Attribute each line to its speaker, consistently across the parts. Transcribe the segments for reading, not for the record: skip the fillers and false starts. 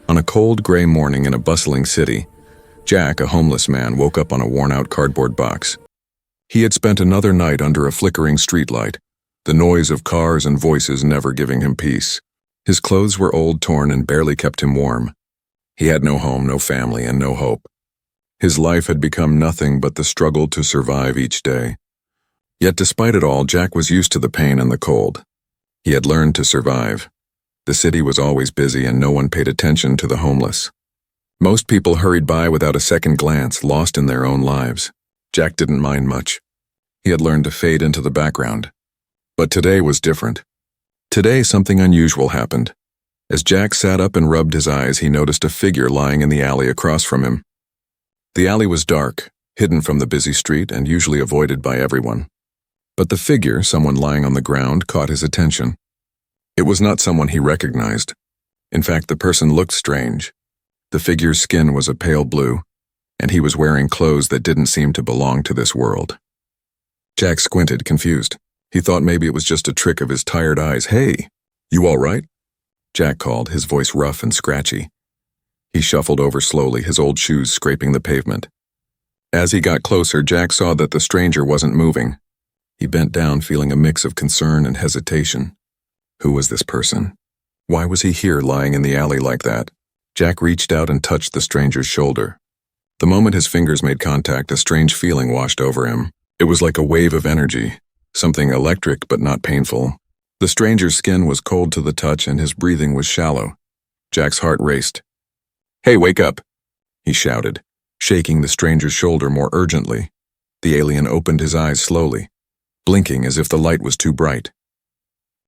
Speaker 1: On a cold, gray morning in a bustling city, Jack, a homeless man, woke up on a worn-out cardboard box. He had spent another night under a flickering streetlight, the noise of cars and voices never giving him peace. His clothes were old, torn, and barely kept him warm. He had no home, no family, and no hope. His life had become nothing but the struggle to survive each day. Yet despite it all, Jack was used to the pain and the cold. He had learned to survive. The city was always busy and no one paid attention to the homeless. Most people hurried by without a second glance, lost in their own lives. Jack didn't mind much. He had learned to fade into the background. But today was different. Today something unusual happened. As Jack sat up and rubbed his eyes, he noticed a figure lying in the alley across from him. The alley was dark, hidden from the busy street and usually avoided by everyone. But the figure, someone lying on the ground, caught his attention. It was not someone he recognized. In fact, the person looked strange. The figure's skin was a pale blue, and he was wearing clothes that didn't seem to belong to this world. Jack squinted, confused. He thought maybe it was just a trick of his tired eyes. "Hey, you all right?" Jack called, his voice rough and scratchy. He shuffled over slowly, his old shoes scraping the pavement. As he got closer, Jack saw that the stranger wasn't moving. He bent down, feeling a mix of concern and hesitation. Who was this person? Why was he here, lying in the alley like that? Jack reached out and touched the stranger's shoulder. The moment his fingers made contact, a strange feeling washed over him. It was like a wave of energy, something electric but not painful. The stranger's skin was cold to the touch and his breathing was shallow. Jack's heart raced. "Hey, wake up!" he shouted, shaking the stranger's shoulder more urgently. The alien opened his eyes slowly, blinking as if the light was too bright.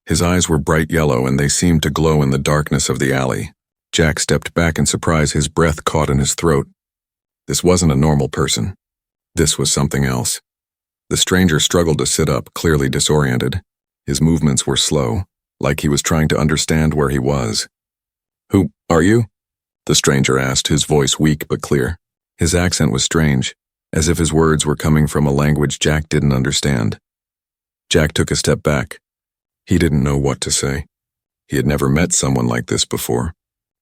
Speaker 1: His eyes were bright yellow and they seemed to glow in the darkness of the alley. Jack stepped back in surprise, his breath caught in his throat. This wasn't a normal person. This was something else. The stranger struggled to sit up, clearly disoriented. His movements were slow, like he was trying to understand where he was. "Who are you?" the stranger asked, his voice weak but clear. His accent was strange, as if his words were coming from a language Jack didn't understand. Jack took a step back. He didn't know what to say. He had never met someone like this before.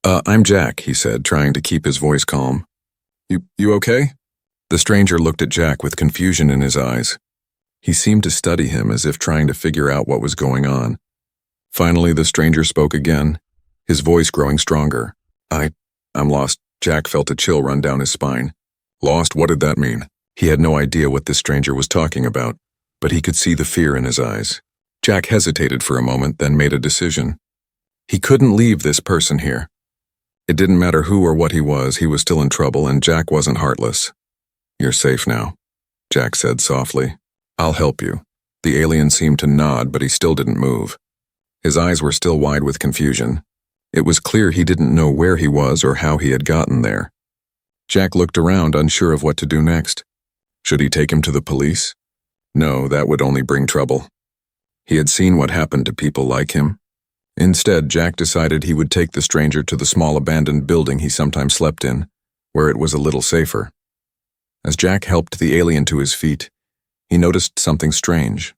Speaker 1: I'm Jack," he said, trying to keep his voice calm. You okay?" The stranger looked at Jack with confusion in his eyes. He seemed to study him as if trying to figure out what was going on. Finally, the stranger spoke again, his voice growing stronger. I'm lost." Jack felt a chill run down his spine. Lost? What did that mean? He had no idea what this stranger was talking about, but he could see the fear in his eyes. Jack hesitated for a moment, then made a decision. He couldn't leave this person here. It didn't matter who or what he was still in trouble, and Jack wasn't heartless. "You're safe now," Jack said softly. "I'll help you." The alien seemed to nod, but he still didn't move. His eyes were still wide with confusion. It was clear he didn't know where he was or how he had gotten there. Jack looked around, unsure of what to do next. Should he take him to the police? No, that would only bring trouble. He had seen what happened to people like him. Instead, Jack decided he would take the stranger to the small abandoned building he sometimes slept in, where it was a little safer. As Jack helped the alien to his feet, he noticed something strange.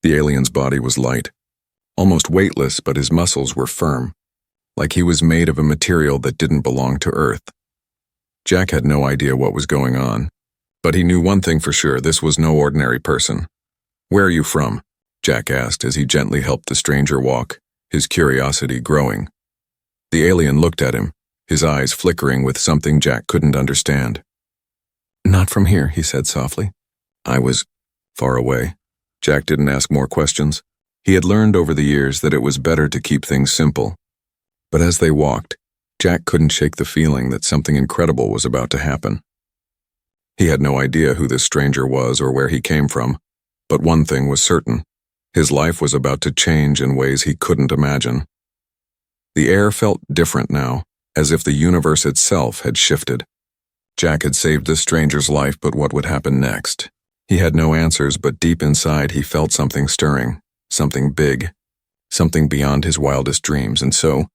Speaker 1: The alien's body was light, almost weightless, but his muscles were firm, like he was made of a material that didn't belong to Earth. Jack had no idea what was going on, but he knew one thing for sure: this was no ordinary person. "Where are you from?" Jack asked as he gently helped the stranger walk, his curiosity growing. The alien looked at him, his eyes flickering with something Jack couldn't understand. "Not from here," he said softly. "I was far away." Jack didn't ask more questions. He had learned over the years that it was better to keep things simple. But as they walked, Jack couldn't shake the feeling that something incredible was about to happen. He had no idea who this stranger was or where he came from, but one thing was certain: his life was about to change in ways he couldn't imagine. The air felt different now, as if the universe itself had shifted. Jack had saved this stranger's life, but what would happen next? He had no answers, but deep inside he felt something stirring, something big, something beyond his wildest dreams, and so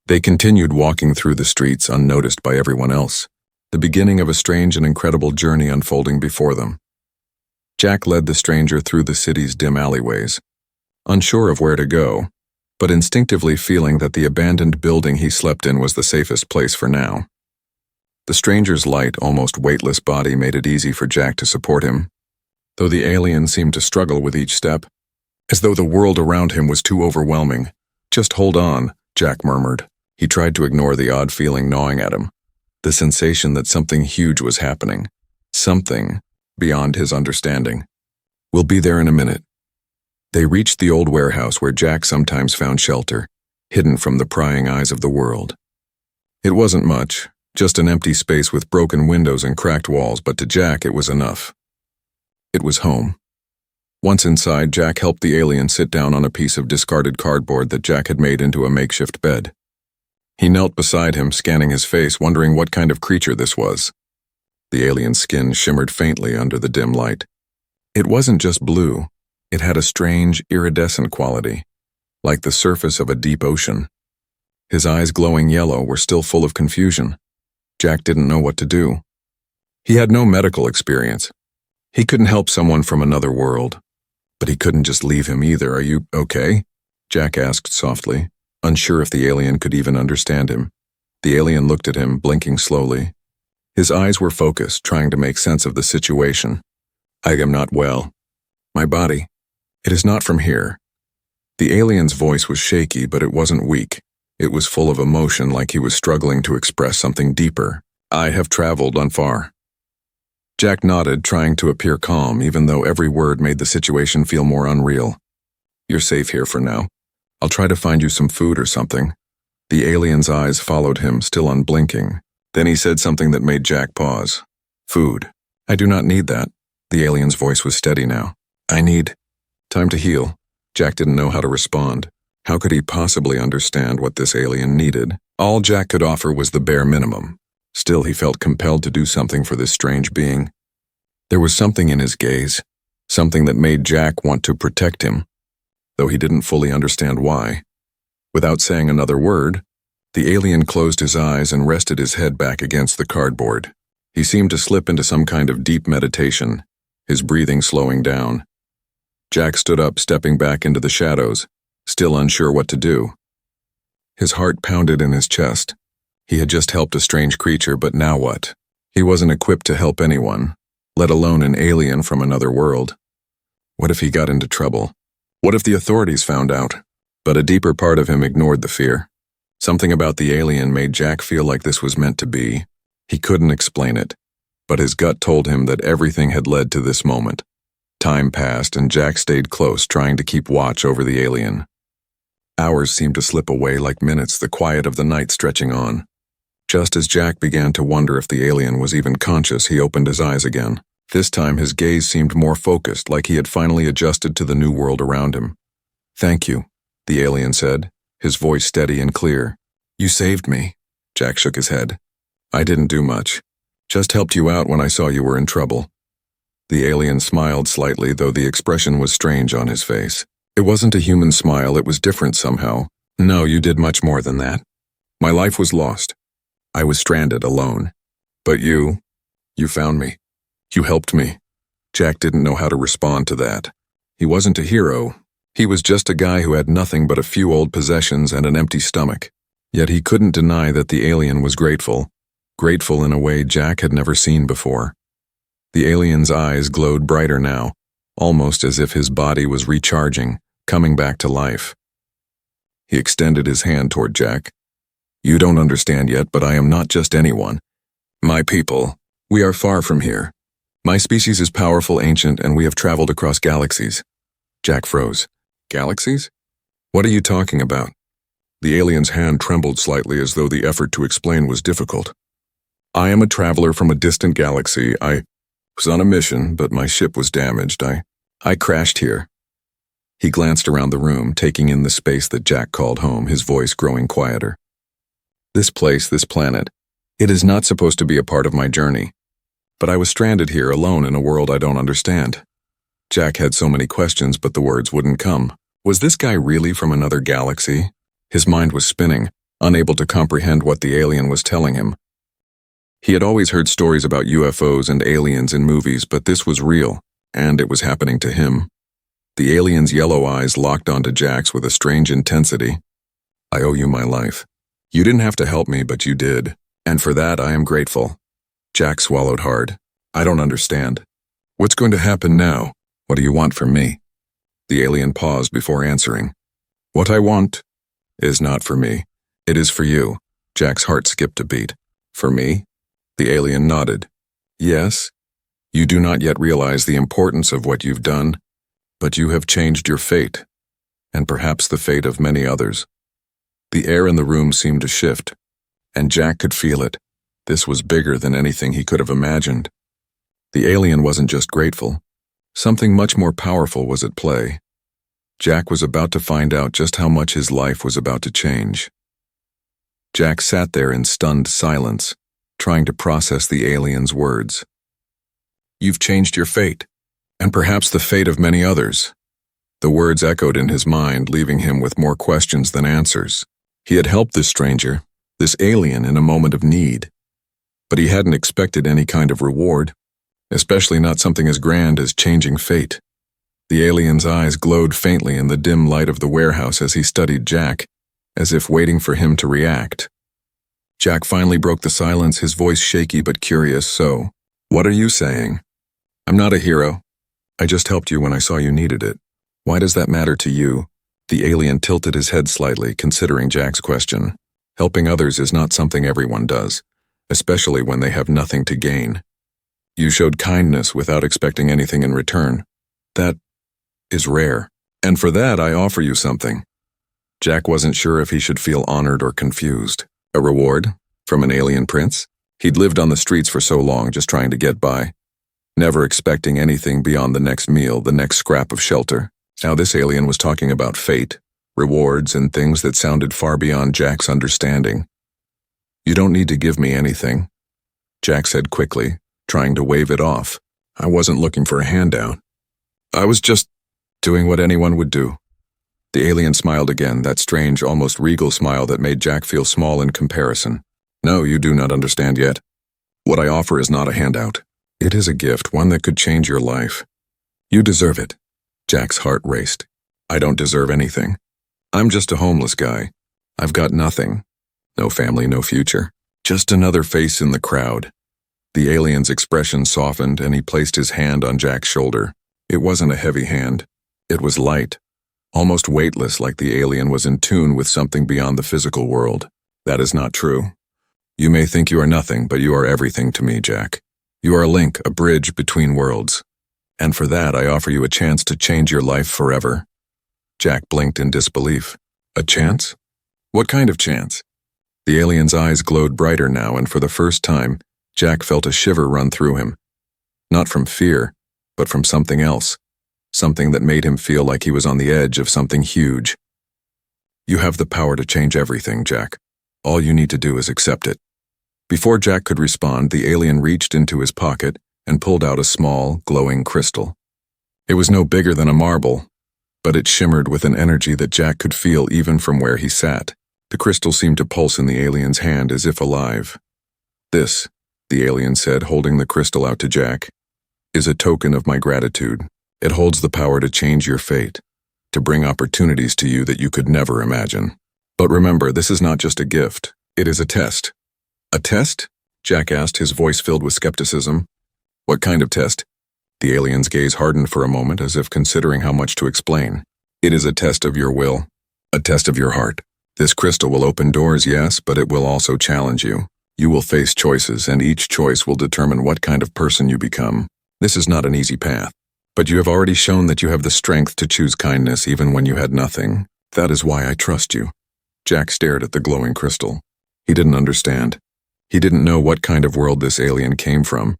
Speaker 1: they continued walking through the streets unnoticed by everyone else, the beginning of a strange and incredible journey unfolding before them. Jack led the stranger through the city's dim alleyways, unsure of where to go, but instinctively feeling that the abandoned building he slept in was the safest place for now. The stranger's light, almost weightless body made it easy for Jack to support him, though the alien seemed to struggle with each step, as though the world around him was too overwhelming. "Just hold on," Jack murmured. He tried to ignore the odd feeling gnawing at him, the sensation that something huge was happening, something beyond his understanding. "We'll be there in a minute." They reached the old warehouse where Jack sometimes found shelter, hidden from the prying eyes of the world. It wasn't much, just an empty space with broken windows and cracked walls, but to Jack it was enough. It was home. Once inside, Jack helped the alien sit down on a piece of discarded cardboard that Jack had made into a makeshift bed. He knelt beside him, scanning his face, wondering what kind of creature this was. The alien's skin shimmered faintly under the dim light. It wasn't just blue. It had a strange, iridescent quality, like the surface of a deep ocean. His eyes, glowing yellow, were still full of confusion. Jack didn't know what to do. He had no medical experience. He couldn't help someone from another world. But he couldn't just leave him either. "Are you okay?" Jack asked softly, unsure if the alien could even understand him. The alien looked at him, blinking slowly. His eyes were focused, trying to make sense of the situation. "I am not well. My body. It is not from here." The alien's voice was shaky, but it wasn't weak. It was full of emotion, like he was struggling to express something deeper. "I have traveled on far." Jack nodded, trying to appear calm, even though every word made the situation feel more unreal. "You're safe here for now. I'll try to find you some food or something." The alien's eyes followed him, still unblinking. Then he said something that made Jack pause. "Food. I do not need that." The alien's voice was steady now. "I need time to heal." Jack didn't know how to respond. How could he possibly understand what this alien needed? All Jack could offer was the bare minimum. Still, he felt compelled to do something for this strange being. There was something in his gaze, something that made Jack want to protect him, though he didn't fully understand why. Without saying another word, the alien closed his eyes and rested his head back against the cardboard. He seemed to slip into some kind of deep meditation, his breathing slowing down. Jack stood up, stepping back into the shadows, still unsure what to do. His heart pounded in his chest. He had just helped a strange creature, but now what? He wasn't equipped to help anyone, let alone an alien from another world. What if he got into trouble? What if the authorities found out? But a deeper part of him ignored the fear. Something about the alien made Jack feel like this was meant to be. He couldn't explain it, but his gut told him that everything had led to this moment. Time passed, and Jack stayed close, trying to keep watch over the alien. Hours seemed to slip away like minutes, the quiet of the night stretching on. Just as Jack began to wonder if the alien was even conscious, he opened his eyes again. This time his gaze seemed more focused, like he had finally adjusted to the new world around him. "Thank you," the alien said, his voice steady and clear. "You saved me." Jack shook his head. "I didn't do much. Just helped you out when I saw you were in trouble." The alien smiled slightly, though the expression was strange on his face. It wasn't a human smile, it was different somehow. "No, you did much more than that. My life was lost. I was stranded, alone. But you found me. You helped me." Jack didn't know how to respond to that. He wasn't a hero. He was just a guy who had nothing but a few old possessions and an empty stomach. Yet he couldn't deny that the alien was grateful. Grateful in a way Jack had never seen before. The alien's eyes glowed brighter now, almost as if his body was recharging, coming back to life. He extended his hand toward Jack. "You don't understand yet, but I am not just anyone. My people, we are far from here. My species is powerful, ancient, and we have traveled across galaxies." Jack froze. "Galaxies? What are you talking about?" The alien's hand trembled slightly, as though the effort to explain was difficult. "I am a traveler from a distant galaxy. I was on a mission, but my ship was damaged. I crashed here." He glanced around the room, taking in the space that Jack called home, his voice growing quieter. "This place, this planet, it is not supposed to be a part of my journey. But I was stranded here alone in a world I don't understand." Jack had so many questions, but the words wouldn't come. Was this guy really from another galaxy? His mind was spinning, unable to comprehend what the alien was telling him. He had always heard stories about UFOs and aliens in movies, but this was real, and it was happening to him. The alien's yellow eyes locked onto Jack's with a strange intensity. I owe you my life. You didn't have to help me, but you did. And for that, I am grateful. Jack swallowed hard. I don't understand. What's going to happen now? What do you want from me? The alien paused before answering. What I want is not for me. It is for you. Jack's heart skipped a beat. For me? The alien nodded. Yes. You do not yet realize the importance of what you've done, but you have changed your fate, and perhaps the fate of many others. The air in the room seemed to shift, and Jack could feel it. This was bigger than anything he could have imagined. The alien wasn't just grateful. Something much more powerful was at play. Jack was about to find out just how much his life was about to change. Jack sat there in stunned silence, trying to process the alien's words. You've changed your fate, and perhaps the fate of many others. The words echoed in his mind, leaving him with more questions than answers. He had helped this stranger, this alien, in a moment of need, but he hadn't expected any kind of reward, especially not something as grand as changing fate. The alien's eyes glowed faintly in the dim light of the warehouse as he studied Jack, as if waiting for him to react. Jack finally broke the silence, his voice shaky but curious. So, what are you saying? I'm not a hero. I just helped you when I saw you needed it. Why does that matter to you? The alien tilted his head slightly, considering Jack's question. Helping others is not something everyone does, especially when they have nothing to gain. You showed kindness without expecting anything in return. That is rare, and for that I offer you something. Jack wasn't sure if he should feel honored or confused. A reward? From an alien prince? He'd lived on the streets for so long just trying to get by, never expecting anything beyond the next meal, the next scrap of shelter. Now this alien was talking about fate, rewards, and things that sounded far beyond Jack's understanding. You don't need to give me anything, Jack said quickly, trying to wave it off. I wasn't looking for a handout. I was just doing what anyone would do. The alien smiled again, that strange, almost regal smile that made Jack feel small in comparison. No, you do not understand yet. What I offer is not a handout. It is a gift, one that could change your life. You deserve it. Jack's heart raced. I don't deserve anything. I'm just a homeless guy. I've got nothing. No family, no future. Just another face in the crowd. The alien's expression softened, and he placed his hand on Jack's shoulder. It wasn't a heavy hand. It was light, almost weightless, like the alien was in tune with something beyond the physical world. That is not true. You may think you are nothing, but you are everything to me, Jack. You are a link, a bridge between worlds. And for that, I offer you a chance to change your life forever. Jack blinked in disbelief. A chance? What kind of chance? The alien's eyes glowed brighter now, and for the first time, Jack felt a shiver run through him. Not from fear, but from something else. Something that made him feel like he was on the edge of something huge. You have the power to change everything, Jack. All you need to do is accept it. Before Jack could respond, the alien reached into his pocket and pulled out a small, glowing crystal. It was no bigger than a marble, but it shimmered with an energy that Jack could feel even from where he sat. The crystal seemed to pulse in the alien's hand as if alive. This, the alien said, holding the crystal out to Jack, is a token of my gratitude. It holds the power to change your fate, to bring opportunities to you that you could never imagine. But remember, this is not just a gift. It is a test. A test? Jack asked, his voice filled with skepticism. What kind of test? The alien's gaze hardened for a moment, as if considering how much to explain. It is a test of your will, a test of your heart. This crystal will open doors, yes, but it will also challenge you. You will face choices, and each choice will determine what kind of person you become. This is not an easy path. But you have already shown that you have the strength to choose kindness even when you had nothing. That is why I trust you. Jack stared at the glowing crystal. He didn't understand. He didn't know what kind of world this alien came from,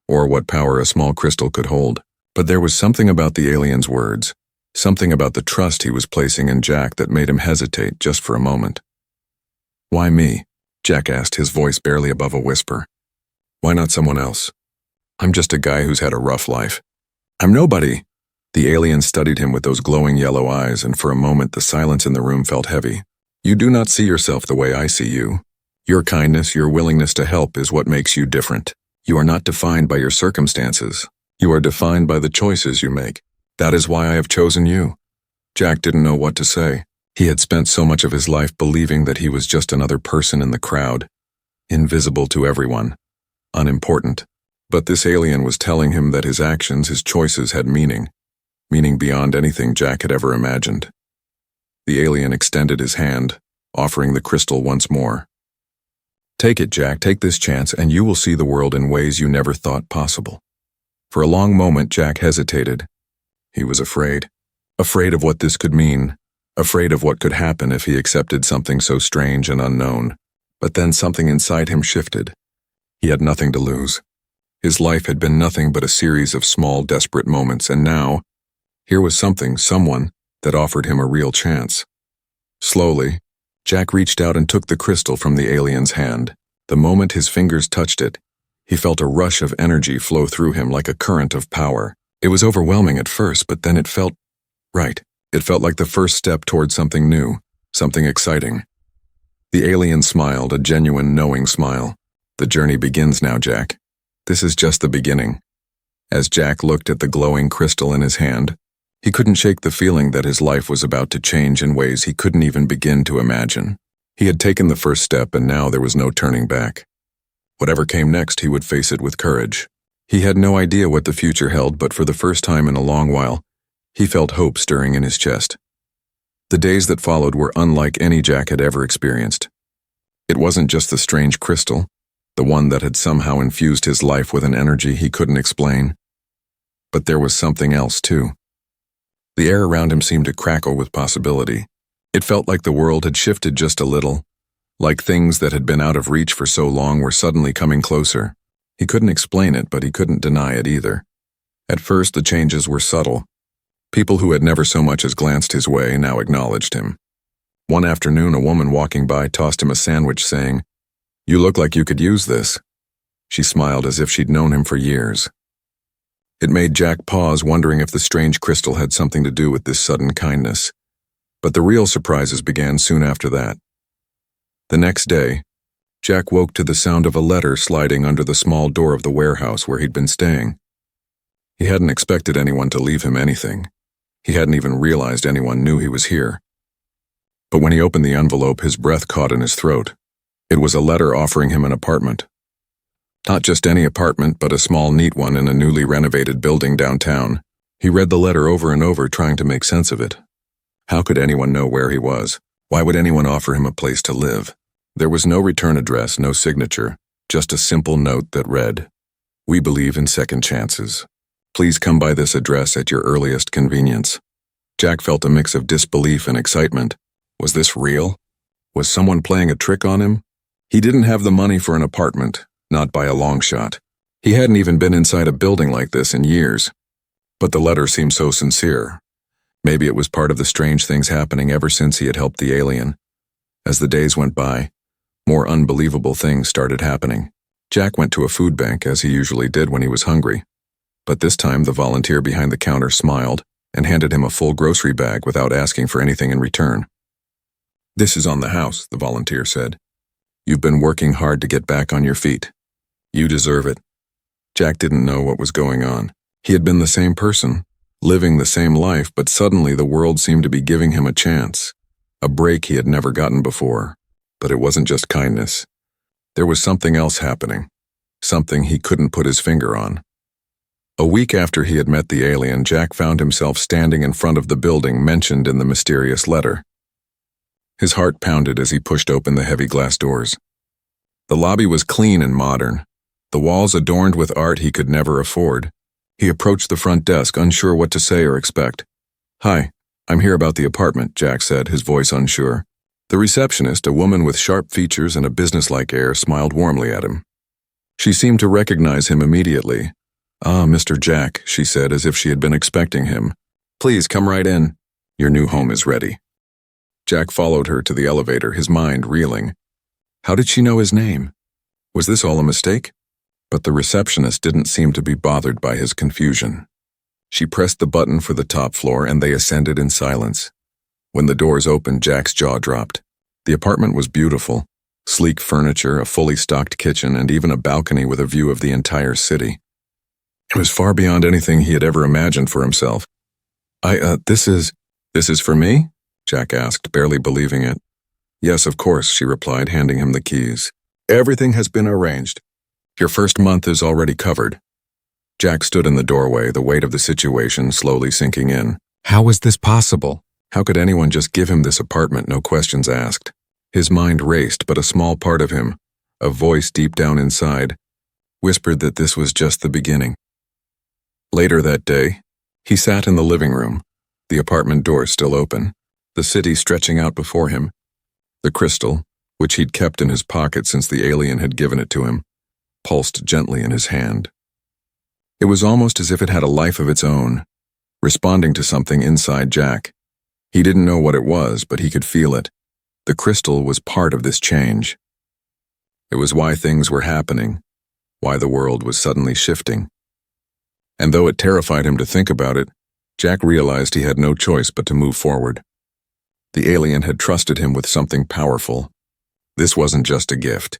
Speaker 1: or what power a small crystal could hold. But there was something about the alien's words, something about the trust he was placing in Jack that made him hesitate just for a moment. Why me? Jack asked, his voice barely above a whisper. Why not someone else? I'm just a guy who's had a rough life. I'm nobody. The alien studied him with those glowing yellow eyes, and for a moment the silence in the room felt heavy. You do not see yourself the way I see you. Your kindness, your willingness to help is what makes you different. You are not defined by your circumstances. You are defined by the choices you make. That is why I have chosen you." Jack didn't know what to say. He had spent so much of his life believing that he was just another person in the crowd, invisible to everyone, unimportant. But this alien was telling him that his actions, his choices had meaning beyond anything Jack had ever imagined. The alien extended his hand, offering the crystal once more. "Take it, Jack, take this chance, and you will see the world in ways you never thought possible." For a long moment, Jack hesitated. He was afraid of what this could mean, afraid of what could happen if he accepted something so strange and unknown. But then something inside him shifted. He had nothing to lose. His life had been nothing but a series of small, desperate moments, and now, here was someone, that offered him a real chance. Slowly, Jack reached out and took the crystal from the alien's hand. The moment his fingers touched it, he felt a rush of energy flow through him like a current of power. It was overwhelming at first, but then it felt right. It felt like the first step toward something new, something exciting. The alien smiled, a genuine, knowing smile. "The journey begins now, Jack. This is just the beginning." As Jack looked at the glowing crystal in his hand, he couldn't shake the feeling that his life was about to change in ways he couldn't even begin to imagine. He had taken the first step, and now there was no turning back. Whatever came next, he would face it with courage. He had no idea what the future held, but for the first time in a long while, he felt hope stirring in his chest. The days that followed were unlike any Jack had ever experienced. It wasn't just the strange crystal, the one that had somehow infused his life with an energy he couldn't explain. But there was something else, too. The air around him seemed to crackle with possibility. It felt like the world had shifted just a little, like things that had been out of reach for so long were suddenly coming closer. He couldn't explain it, but he couldn't deny it either. At first, the changes were subtle. People who had never so much as glanced his way now acknowledged him. One afternoon, a woman walking by tossed him a sandwich, saying, "You look like you could use this." She smiled as if she'd known him for years. It made Jack pause, wondering if the strange crystal had something to do with this sudden kindness. But the real surprises began soon after that. The next day, Jack woke to the sound of a letter sliding under the small door of the warehouse where he'd been staying. He hadn't expected anyone to leave him anything. He hadn't even realized anyone knew he was here. But when he opened the envelope, his breath caught in his throat. It was a letter offering him an apartment. Not just any apartment, but a small, neat one in a newly renovated building downtown. He read the letter over and over, trying to make sense of it. How could anyone know where he was? Why would anyone offer him a place to live? There was no return address, no signature, just a simple note that read, "We believe in second chances. Please come by this address at your earliest convenience." Jack felt a mix of disbelief and excitement. Was this real? Was someone playing a trick on him? He didn't have the money for an apartment, not by a long shot. He hadn't even been inside a building like this in years. But the letter seemed so sincere. Maybe it was part of the strange things happening ever since he had helped the alien. As the days went by, more unbelievable things started happening. Jack went to a food bank, as he usually did when he was hungry. But this time the volunteer behind the counter smiled and handed him a full grocery bag without asking for anything in return. "This is on the house," the volunteer said. "You've been working hard to get back on your feet. You deserve it." Jack didn't know what was going on. He had been the same person, living the same life, but suddenly the world seemed to be giving him a chance, a break he had never gotten before. But it wasn't just kindness. There was something else happening, something he couldn't put his finger on. A week after he had met the alien, Jack found himself standing in front of the building mentioned in the mysterious letter. His heart pounded as he pushed open the heavy glass doors. The lobby was clean and modern, the walls adorned with art he could never afford. He approached the front desk, unsure what to say or expect. "Hi, I'm here about the apartment," Jack said, his voice unsure. The receptionist, a woman with sharp features and a businesslike air, smiled warmly at him. She seemed to recognize him immediately. "Ah, Mr. Jack," she said, as if she had been expecting him. "Please come right in. Your new home is ready." Jack followed her to the elevator, his mind reeling. How did she know his name? Was this all a mistake? But the receptionist didn't seem to be bothered by his confusion. She pressed the button for the top floor and they ascended in silence. When the doors opened, Jack's jaw dropped. The apartment was beautiful. Sleek furniture, a fully stocked kitchen, and even a balcony with a view of the entire city. It was far beyond anything he had ever imagined for himself. This is for me?" Jack asked, barely believing it. "Yes, of course," she replied, handing him the keys. "Everything has been arranged. Your first month is already covered." Jack stood in the doorway, the weight of the situation slowly sinking in. How was this possible? How could anyone just give him this apartment, no questions asked? His mind raced, but a small part of him, a voice deep down inside, whispered that this was just the beginning. Later that day, he sat in the living room, the apartment door still open, the city stretching out before him. The crystal, which he'd kept in his pocket since the alien had given it to him, pulsed gently in his hand. It was almost as if it had a life of its own, responding to something inside Jack. He didn't know what it was, but he could feel it. The crystal was part of this change. It was why things were happening, why the world was suddenly shifting. And though it terrified him to think about it, Jack realized he had no choice but to move forward. The alien had trusted him with something powerful. This wasn't just a gift.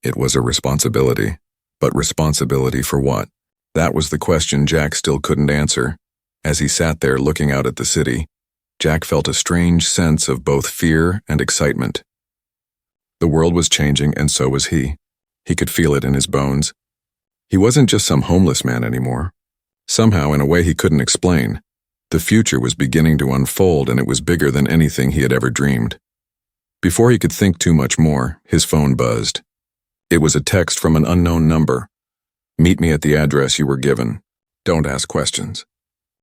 Speaker 1: It was a responsibility. But responsibility for what? That was the question Jack still couldn't answer. As he sat there looking out at the city, Jack felt a strange sense of both fear and excitement. The world was changing, and so was he. He could feel it in his bones. He wasn't just some homeless man anymore. Somehow, in a way he couldn't explain, the future was beginning to unfold, and it was bigger than anything he had ever dreamed. Before he could think too much more, his phone buzzed. It was a text from an unknown number. "Meet me at the address you were given. Don't ask questions.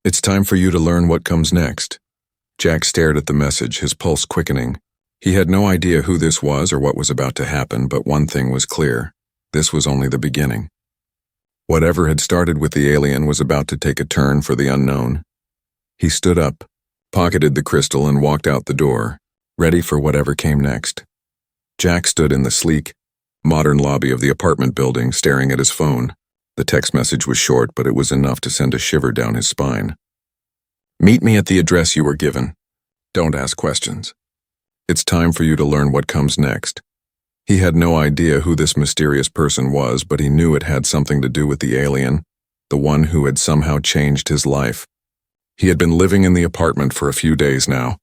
Speaker 1: It's time for you to learn what comes next." Jack stared at the message, his pulse quickening. He had no idea who this was or what was about to happen, but one thing was clear. This was only the beginning. Whatever had started with the alien was about to take a turn for the unknown. He stood up, pocketed the crystal, and walked out the door, ready for whatever came next. Jack stood in the sleek, modern lobby of the apartment building, staring at his phone. The text message was short, but it was enough to send a shiver down his spine. "Meet me at the address you were given. Don't ask questions. It's time for you to learn what comes next." He had no idea who this mysterious person was, but he knew it had something to do with the alien, the one who had somehow changed his life. He had been living in the apartment for a few days now,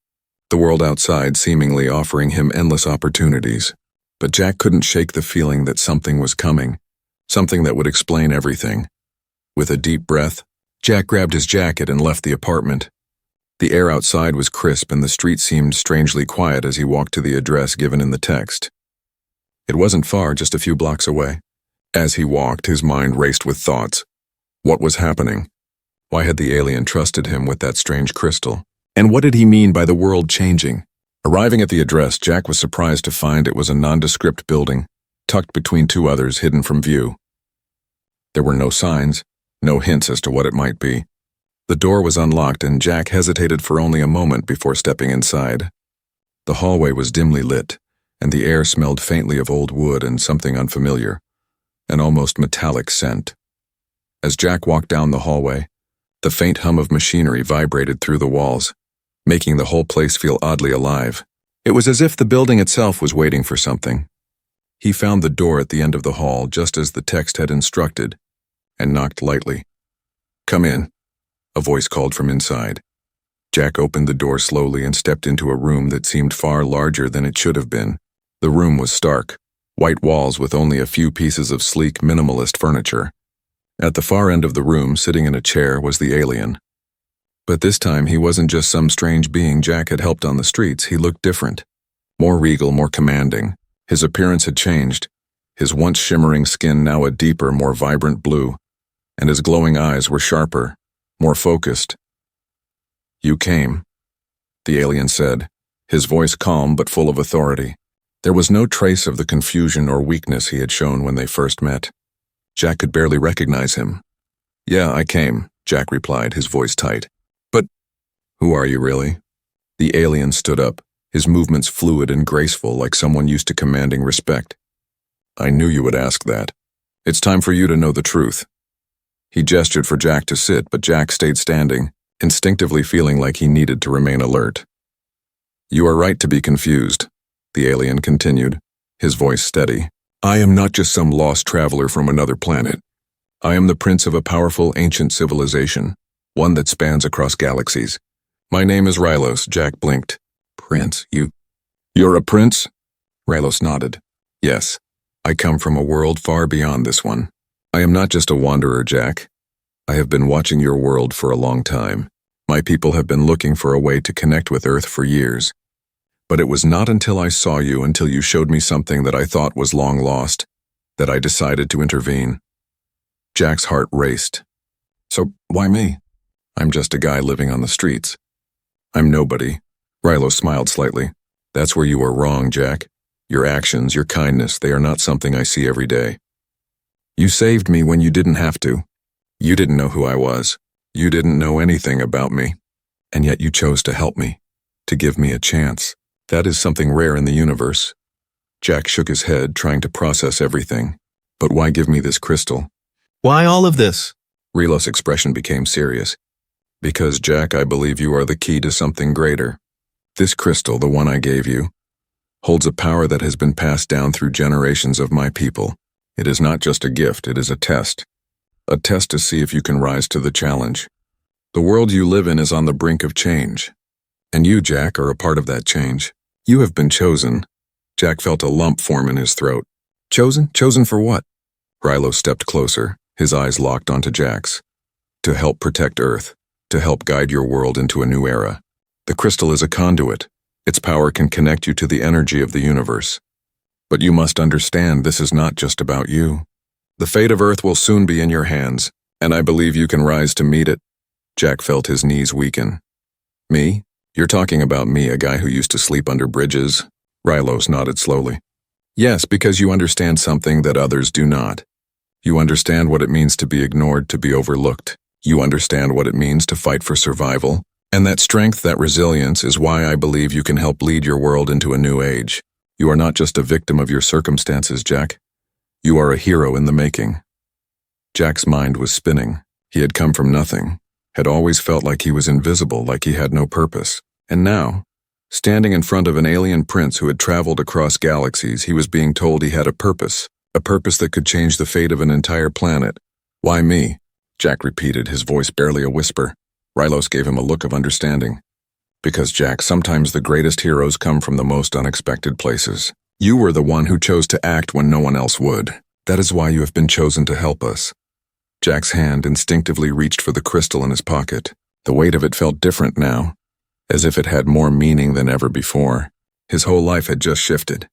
Speaker 1: the world outside seemingly offering him endless opportunities. But Jack couldn't shake the feeling that something was coming, something that would explain everything. With a deep breath, Jack grabbed his jacket and left the apartment. The air outside was crisp, and the street seemed strangely quiet as he walked to the address given in the text. It wasn't far, just a few blocks away. As he walked, his mind raced with thoughts. What was happening? Why had the alien trusted him with that strange crystal? And what did he mean by the world changing? Arriving at the address, Jack was surprised to find it was a nondescript building, tucked between two others hidden from view. There were no signs, no hints as to what it might be. The door was unlocked, and Jack hesitated for only a moment before stepping inside. The hallway was dimly lit, and the air smelled faintly of old wood and something unfamiliar, an almost metallic scent. As Jack walked down the hallway, the faint hum of machinery vibrated through the walls, making the whole place feel oddly alive. It was as if the building itself was waiting for something. He found the door at the end of the hall just as the text had instructed, and knocked lightly. "Come in," a voice called from inside. Jack opened the door slowly and stepped into a room that seemed far larger than it should have been. The room was stark, white walls with only a few pieces of sleek, minimalist furniture. At the far end of the room, sitting in a chair, was the alien. But this time he wasn't just some strange being Jack had helped on the streets. He looked different. More regal, more commanding. His appearance had changed, his once shimmering skin now a deeper, more vibrant blue, and his glowing eyes were sharper, more focused. "You came," the alien said, his voice calm but full of authority. There was no trace of the confusion or weakness he had shown when they first met. Jack could barely recognize him. "Yeah, I came," Jack replied, his voice tight. "But who are you really?" The alien stood up, his movements fluid and graceful like someone used to commanding respect. "I knew you would ask that. It's time for you to know the truth." He gestured for Jack to sit, but Jack stayed standing, instinctively feeling like he needed to remain alert. "You are right to be confused," the alien continued, his voice steady. "I am not just some lost traveler from another planet. I am the prince of a powerful ancient civilization, one that spans across galaxies. My name is Rylos, Jack blinked. Prince, You're a prince? Rylos nodded. Yes, I come from a world far beyond this one. I am not just a wanderer, Jack. I have been watching your world for a long time. My people have been looking for a way to connect with Earth for years. But it was not until I saw you, until you showed me something that I thought was long lost, that I decided to intervene. Jack's heart raced. So, why me? I'm just a guy living on the streets. I'm nobody. Rylos smiled slightly. That's where you are wrong, Jack. Your actions, your kindness, they are not something I see every day. You saved me when you didn't have to. You didn't know who I was. You didn't know anything about me. And yet you chose to help me, to give me a chance. That is something rare in the universe. Jack shook his head, trying to process everything. But why give me this crystal?
Speaker 2: Why all of this?
Speaker 1: Rylos' expression became serious. Because, Jack, I believe you are the key to something greater. This crystal, the one I gave you, holds a power that has been passed down through generations of my people. It is not just a gift, it is a test. A test to see if you can rise to the challenge. The world you live in is on the brink of change. And you, Jack, are a part of that change. You have been chosen. Jack felt a lump form in his throat. Chosen? Chosen for what? Rylos stepped closer, his eyes locked onto Jack's. To help protect Earth, to help guide your world into a new era. The crystal is a conduit. Its power can connect you to the energy of the universe. But you must understand this is not just about you. The fate of Earth will soon be in your hands, and I believe you can rise to meet it. Jack felt his knees weaken. Me? You're talking about me, a guy who used to sleep under bridges? Rylos nodded slowly. Yes, because you understand something that others do not. You understand what it means to be ignored, to be overlooked. You understand what it means to fight for survival. And that strength, that resilience, is why I believe you can help lead your world into a new age. You are not just a victim of your circumstances, Jack. You are a hero in the making. Jack's mind was spinning. He had come from nothing, had always felt like he was invisible, like he had no purpose. And now, standing in front of an alien prince who had traveled across galaxies, he was being told he had a purpose that could change the fate of an entire planet. Why me? Jack repeated, his voice barely a whisper. Rylos gave him a look of understanding. Because, Jack, sometimes the greatest heroes come from the most unexpected places. You were the one who chose to act when no one else would. That is why you have been chosen to help us. Jack's hand instinctively reached for the crystal in his pocket. The weight of it felt different now, as if it had more meaning than ever before. His whole life had just shifted.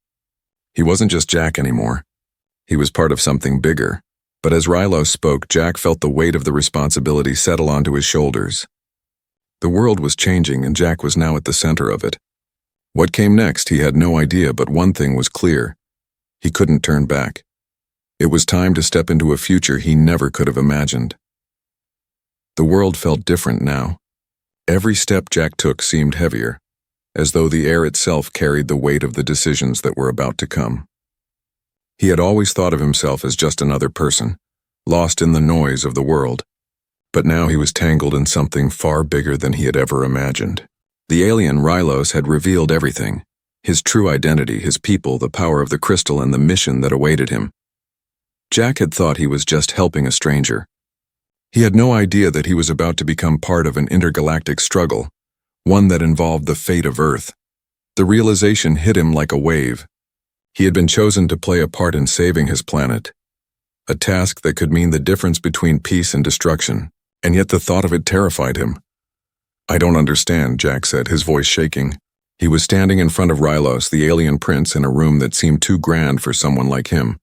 Speaker 1: He wasn't just Jack anymore. He was part of something bigger. But as Rylos spoke, Jack felt the weight of the responsibility settle onto his shoulders. The world was changing, and Jack was now at the center of it. What came next, he had no idea, but one thing was clear. He couldn't turn back. It was time to step into a future he never could have imagined. The world felt different now. Every step Jack took seemed heavier, as though the air itself carried the weight of the decisions that were about to come. He had always thought of himself as just another person, lost in the noise of the world. But now he was tangled in something far bigger than he had ever imagined. The alien Rylos had revealed everything. His true identity, his people, the power of the crystal, and the mission that awaited him. Jack had thought he was just helping a stranger. He had no idea that he was about to become part of an intergalactic struggle, one that involved the fate of Earth. The realization hit him like a wave. He had been chosen to play a part in saving his planet, a task that could mean the difference between peace and destruction. And yet the thought of it terrified him. I don't understand, Jack said, his voice shaking. He was standing in front of Rylos, the alien prince, in a room that seemed too grand for someone like him.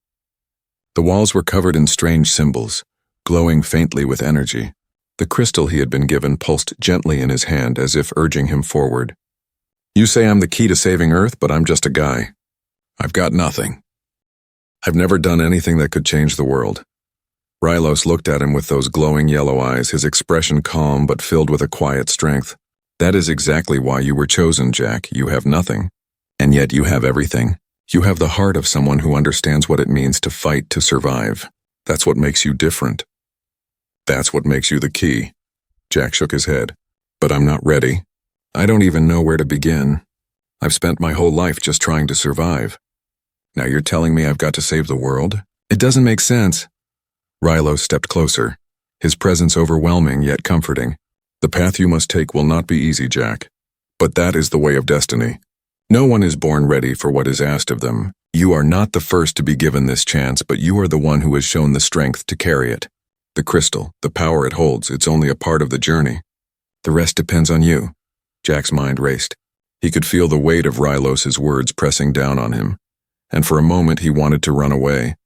Speaker 1: The walls were covered in strange symbols, glowing faintly with energy. The crystal he had been given pulsed gently in his hand, as if urging him forward. You say I'm the key to saving Earth, but I'm just a guy. I've got nothing. I've never done anything that could change the world. Rylos looked at him with those glowing yellow eyes, his expression calm but filled with a quiet strength. That is exactly why you were chosen, Jack. You have nothing, and yet you have everything. You have the heart of someone who understands what it means to fight to survive. That's what makes you different. That's what makes you the key. Jack shook his head. But I'm not ready. I don't even know where to begin. I've spent my whole life just trying to survive. Now you're telling me I've got to save the world? It doesn't make sense. Rylos stepped closer, his presence overwhelming yet comforting. The path you must take will not be easy, Jack. But that is the way of destiny. No one is born ready for what is asked of them. You are not the first to be given this chance, but you are the one who has shown the strength to carry it. The crystal, the power it holds, it's only a part of the journey. The rest depends on you. Jack's mind raced. He could feel the weight of Rylos's words pressing down on him, and for a moment he wanted to run away,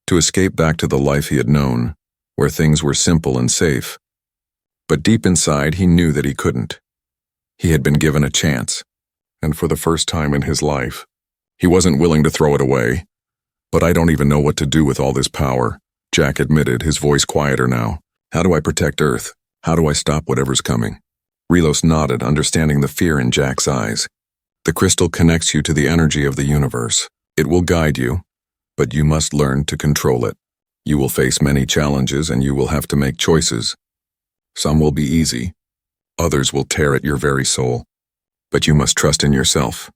Speaker 1: to escape back to the life he had known, where things were simple and safe. But deep inside he knew that he couldn't. He had been given a chance, and for the first time in his life, he wasn't willing to throw it away. But I don't even know what to do with all this power, Jack admitted, his voice quieter now. How do I protect Earth? How do I stop whatever's coming? Rylos nodded, understanding the fear in Jack's eyes. The crystal connects you to the energy of the universe. It will guide you, but you must learn to control it. You will face many challenges and you will have to make choices. Some will be easy. Others will tear at your very soul. But you must trust in yourself.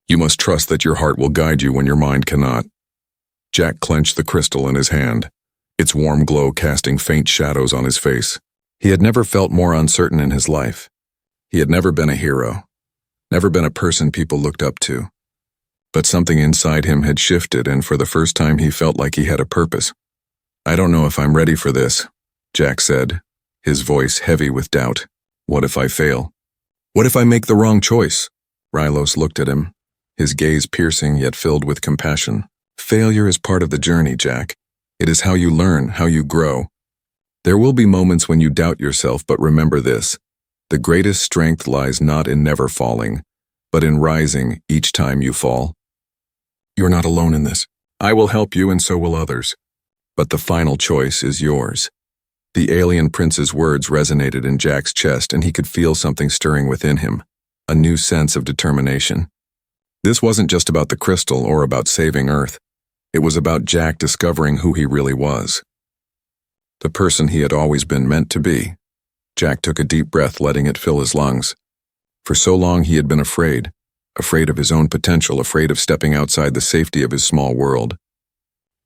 Speaker 1: You must trust that your heart will guide you when your mind cannot. Jack clenched the crystal in his hand, its warm glow casting faint shadows on his face. He had never felt more uncertain in his life. He had never been a hero, never been a person people looked up to. But something inside him had shifted, and for the first time he felt like he had a purpose. I don't know if I'm ready for this, Jack said, his voice heavy with doubt. What if I fail? What if I make the wrong choice? Rylos looked at him, his gaze piercing yet filled with compassion. Failure is part of the journey, Jack. It is how you learn, how you grow. There will be moments when you doubt yourself, but remember this. The greatest strength lies not in never falling, but in rising each time you fall. You're not alone in this. I will help you and so will others. But the final choice is yours. The alien prince's words resonated in Jack's chest, and he could feel something stirring within him, a new sense of determination. This wasn't just about the crystal or about saving Earth. It was about Jack discovering who he really was. The person he had always been meant to be. Jack took a deep breath, letting it fill his lungs. For so long he had been afraid of his own potential, afraid of stepping outside the safety of his small world.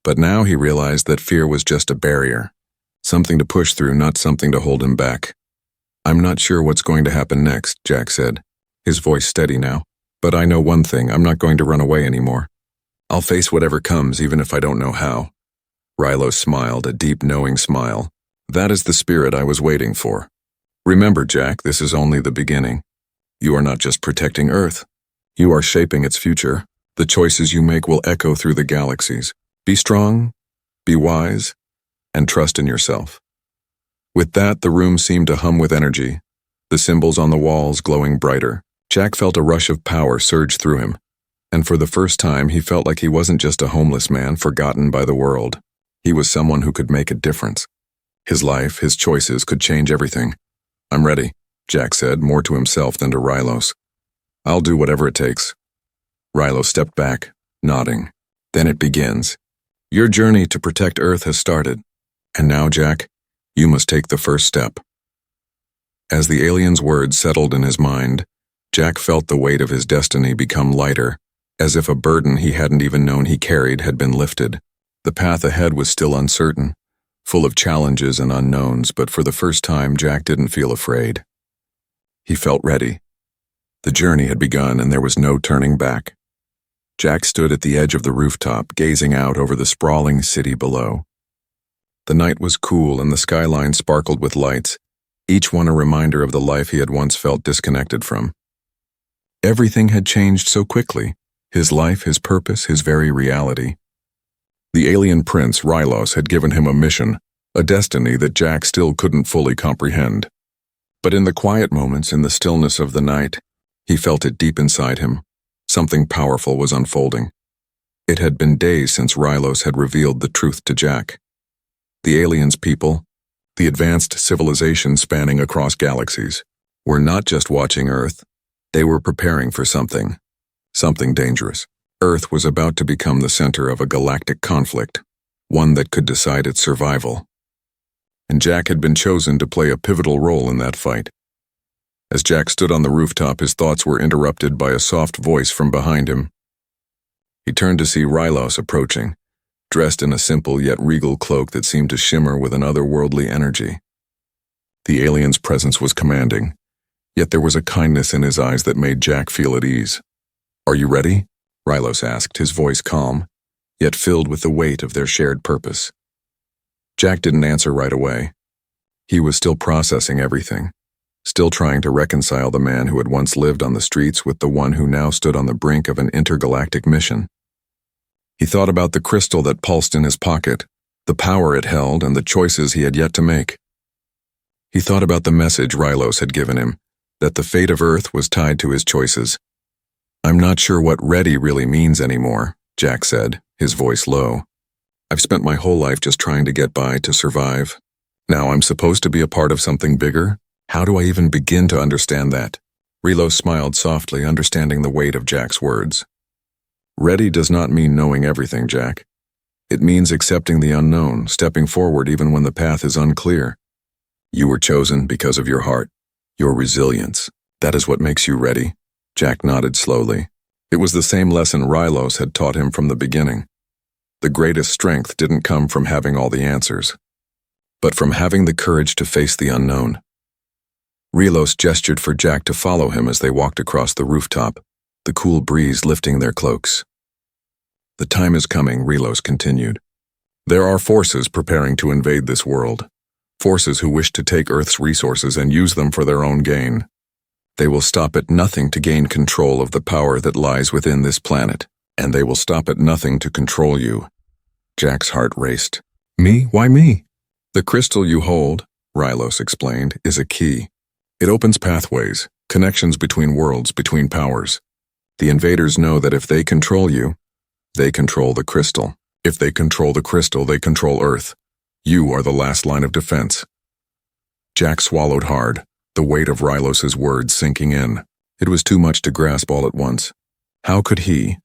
Speaker 1: But now he realized that fear was just a barrier, something to push through, not something to hold him back. I'm not sure what's going to happen next, Jack said, his voice steady now. But I know one thing, I'm not going to run away anymore. I'll face whatever comes, even if I don't know how. Rylos smiled, a deep, knowing smile. That is the spirit I was waiting for. Remember, Jack, this is only the beginning. You are not just protecting Earth. You are shaping its future. The choices you make will echo through the galaxies. Be strong, be wise, and trust in yourself. With that, the room seemed to hum with energy, the symbols on the walls glowing brighter. Jack felt a rush of power surge through him, and for the first time he felt like he wasn't just a homeless man forgotten by the world. He was someone who could make a difference. His life, his choices could change everything. I'm ready, Jack said, more to himself than to Rylos. I'll do whatever it takes. Rylos stepped back, nodding. Then it begins. Your journey to protect Earth has started. And now, Jack, you must take the first step. As the alien's words settled in his mind, Jack felt the weight of his destiny become lighter, as if a burden he hadn't even known he carried had been lifted. The path ahead was still uncertain, full of challenges and unknowns, but for the first time Jack didn't feel afraid. He felt ready. The journey had begun and there was no turning back. Jack stood at the edge of the rooftop, gazing out over the sprawling city below. The night was cool and the skyline sparkled with lights, each one a reminder of the life he had once felt disconnected from. Everything had changed so quickly, his life, his purpose, his very reality. The alien prince, Rylos, had given him a mission, a destiny that Jack still couldn't fully comprehend. But in the quiet moments, in the stillness of the night, he felt it deep inside him. Something powerful was unfolding. It had been days since Rylos had revealed the truth to Jack. The aliens' people, the advanced civilization spanning across galaxies, were not just watching Earth. They were preparing for something dangerous. Earth was about to become the center of a galactic conflict, one that could decide its survival. And Jack had been chosen to play a pivotal role in that fight. As Jack stood on the rooftop, his thoughts were interrupted by a soft voice from behind him. He turned to see Rylos approaching, dressed in a simple yet regal cloak that seemed to shimmer with an otherworldly energy. The alien's presence was commanding, yet there was a kindness in his eyes that made Jack feel at ease. "Are you ready?" Rylos asked, his voice calm, yet filled with the weight of their shared purpose. Jack didn't answer right away. He was still processing everything, still trying to reconcile the man who had once lived on the streets with the one who now stood on the brink of an intergalactic mission. He thought about the crystal that pulsed in his pocket, the power it held, and the choices he had yet to make. He thought about the message Rylos had given him, that the fate of Earth was tied to his choices. "I'm not sure what ready really means anymore," Jack said, his voice low. "I've spent my whole life just trying to get by, to survive. Now I'm supposed to be a part of something bigger? How do I even begin to understand that?" Rylos smiled softly, understanding the weight of Jack's words. "Ready does not mean knowing everything, Jack. It means accepting the unknown, stepping forward even when the path is unclear. You were chosen because of your heart, your resilience. That is what makes you ready." Jack nodded slowly. It was the same lesson Rylos had taught him from the beginning. The greatest strength didn't come from having all the answers, but from having the courage to face the unknown. Rylos gestured for Jack to follow him as they walked across the rooftop, the cool breeze lifting their cloaks. "The time is coming," Rylos continued. "There are forces preparing to invade this world, forces who wish to take Earth's resources and use them for their own gain. They will stop at nothing to gain control of the power that lies within this planet, and they will stop at nothing to control you." Jack's heart raced. "Me? Why me?" "The crystal you hold," Rylos explained, "is a key. It opens pathways, connections between worlds, between powers. The invaders know that if they control you, they control the crystal. If they control the crystal, they control Earth. You are the last line of defense." Jack swallowed hard, the weight of Rylos's words sinking in. It was too much to grasp all at once. How could he,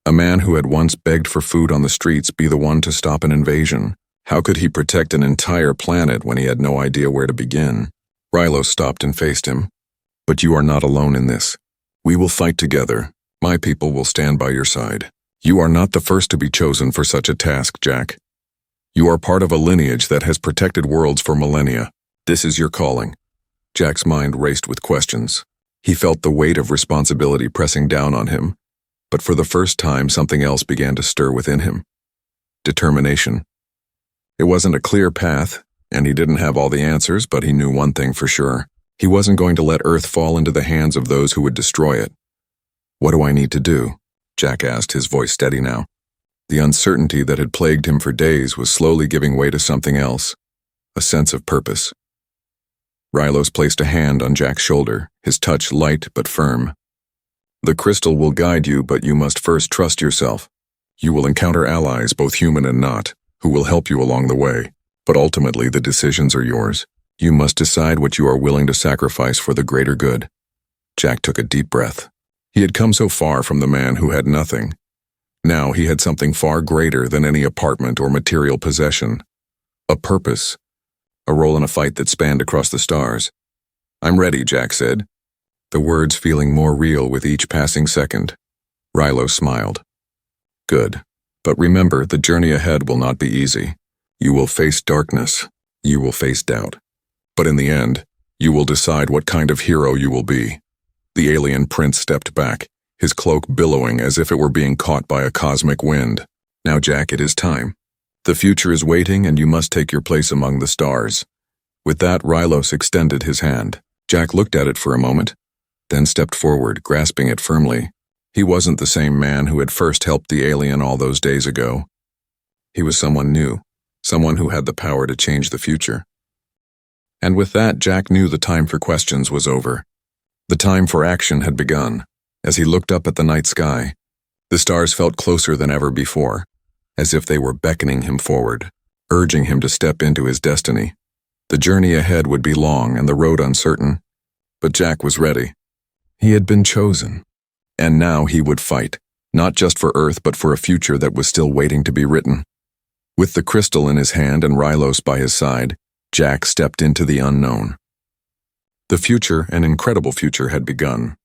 Speaker 1: a man who had once begged for food on the streets, be the one to stop an invasion? How could he protect an entire planet when he had no idea where to begin? Rylos stopped and faced him. "But you are not alone in this. We will fight together. My people will stand by your side. You are not the first to be chosen for such a task, Jack. You are part of a lineage that has protected worlds for millennia. This is your calling." Jack's mind raced with questions. He felt the weight of responsibility pressing down on him, but for the first time something else began to stir within him. Determination. It wasn't a clear path, and he didn't have all the answers, but he knew one thing for sure. He wasn't going to let Earth fall into the hands of those who would destroy it. "What do I need to do?" Jack asked, his voice steady now. The uncertainty that had plagued him for days was slowly giving way to something else, a sense of purpose. Rylos placed a hand on Jack's shoulder, his touch light but firm. "The crystal will guide you, but you must first trust yourself. You will encounter allies, both human and not, who will help you along the way. But ultimately the decisions are yours. You must decide what you are willing to sacrifice for the greater good." Jack took a deep breath. He had come so far from the man who had nothing. Now he had something far greater than any apartment or material possession. A purpose. A role in a fight that spanned across the stars. "I'm ready," Jack said, the words feeling more real with each passing second. Rylos smiled. "Good. But remember, the journey ahead will not be easy. You will face darkness. You will face doubt. But in the end, you will decide what kind of hero you will be." The alien prince stepped back, his cloak billowing as if it were being caught by a cosmic wind. "Now, Jack, it is time. The future is waiting, and you must take your place among the stars." With that, Rylos extended his hand. Jack looked at it for a moment, then stepped forward, grasping it firmly. He wasn't the same man who had first helped the alien all those days ago. He was someone new, someone who had the power to change the future. And with that, Jack knew the time for questions was over. The time for action had begun. As he looked up at the night sky, the stars felt closer than ever before, as if they were beckoning him forward, urging him to step into his destiny. The journey ahead would be long and the road uncertain, but Jack was ready. He had been chosen, and now he would fight, not just for Earth but for a future that was still waiting to be written. With the crystal in his hand and Rylos by his side, Jack stepped into the unknown. The future, an incredible future, had begun.